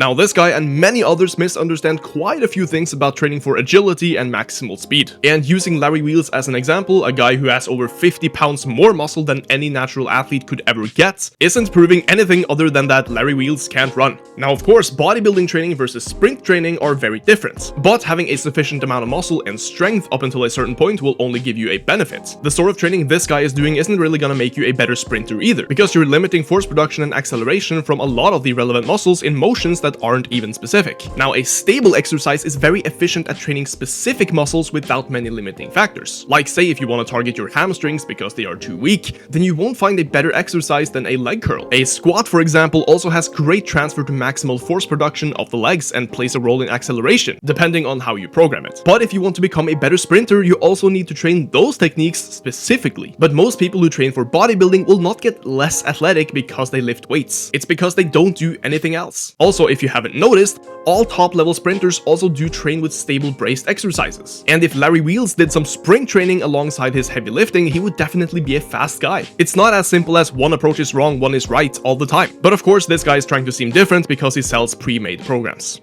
Now this guy and many others misunderstand quite a few things about training for agility and maximal speed. And using Larry Wheels as an example, a guy who has over 50 pounds more muscle than any natural athlete could ever get, isn't proving anything other than that Larry Wheels can't run. Now of course, bodybuilding training versus sprint training are very different, but having a sufficient amount of muscle and strength up until a certain point will only give you a benefit. The sort of training this guy is doing isn't really gonna make you a better sprinter either, because you're limiting force production and acceleration from a lot of the relevant muscles in motions that aren't even specific. Now a stable exercise is very efficient at training specific muscles without many limiting factors. Like say if you want to target your hamstrings because they are too weak, then you won't find a better exercise than a leg curl. A squat, for example, also has great transfer to maximal force production of the legs and plays a role in acceleration, depending on how you program it. But if you want to become a better sprinter, you also need to train those techniques specifically. But most people who train for bodybuilding will not get less athletic because they lift weights. It's because they don't do anything else. Also, if you haven't noticed, all top-level sprinters also do train with stable braced exercises. And if Larry Wheels did some sprint training alongside his heavy lifting, he would definitely be a fast guy. It's not as simple as one approach is wrong, one is right all the time. But of course, this guy is trying to seem different because he sells pre-made programs.